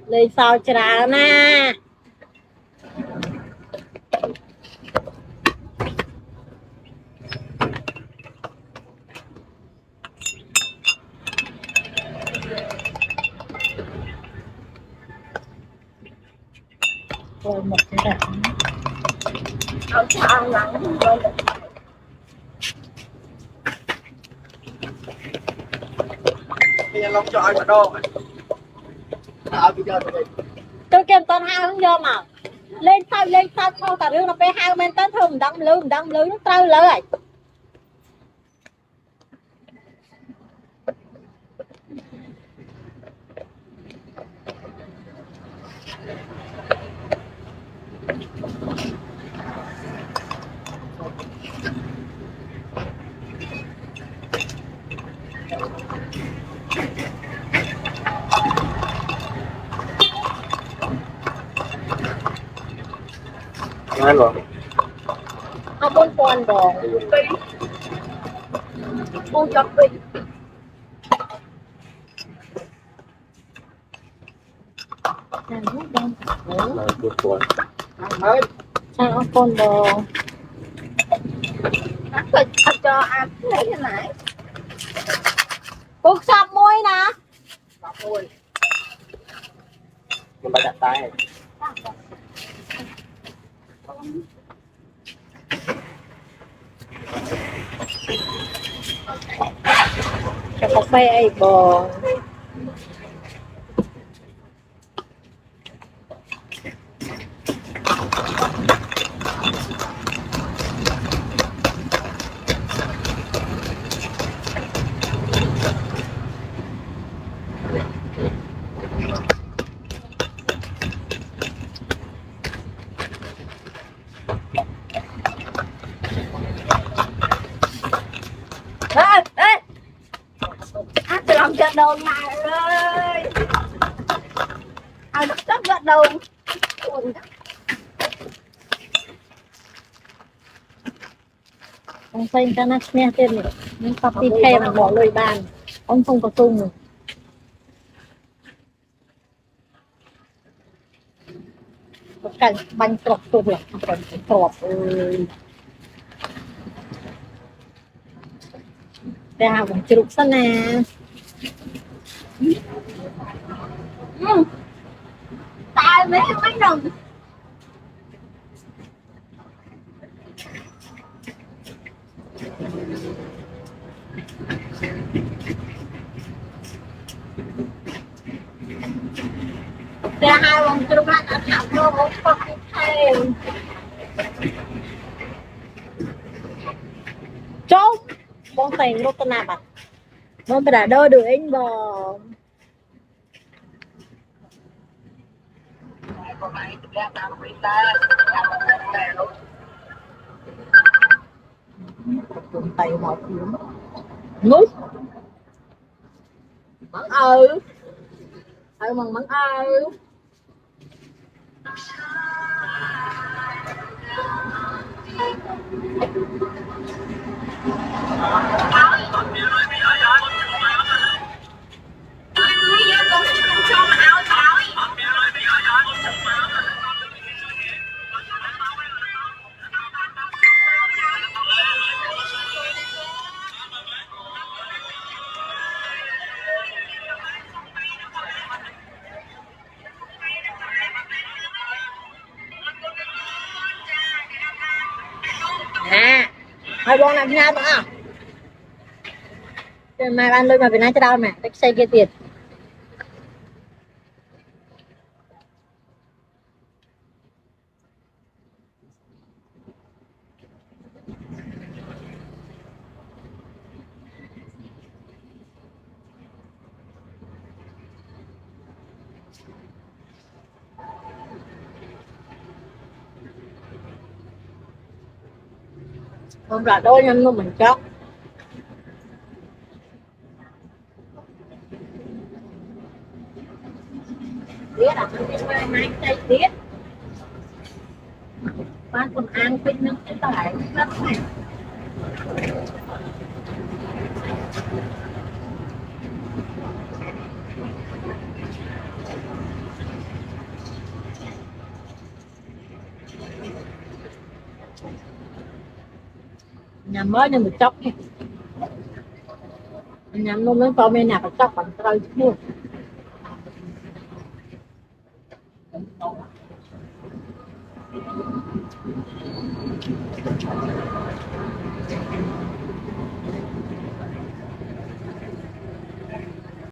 lên sao chả na rồi một cái này Ông sao lắng rồi. Bây giờ lòng cho ai mà đo tôi kêu con hai không vô mà lên sao thôi cả riêng nó phải hai bên tới thường đâm lưới nó trâu lời Ngon rồi. không muốn con đồ Cô cho phi. Là buồn buồn. sao con đồ Cho ăn lấy thế này. cuộc sập môi nè Mình phải đặt tay. cho có phê ai bò Ê! Ăn từ lòng chợ đầu này ơi. Ăn được tất gật đầu. ông phê cho nó nghe tên này nhưng copy khe mà bỏ lời bàn ông không có tung rồi có cảnh bánh trọc tung là bánh trọc ơi để hàng cũng chụp sân nè Tại mấy bánh đồng. để hai ông chụp lại ăn hạt vô một copy khe chốt bông tiền lúc tên nào bạn bông đã đôi được anh bò dùng tay một ngút mắng mắng hai bọn làm nhau nữa mai ban lôi mà Việt Nam cho đâu mẹ take xe kia tiền không là đôi nhân luôn mình chót biết là mình mai tay biết ban còn ăn pin nó cái tải lắm này nhà mới nên mình chóc nhà luôn mới con bên nào phải chóc bằng trời luôn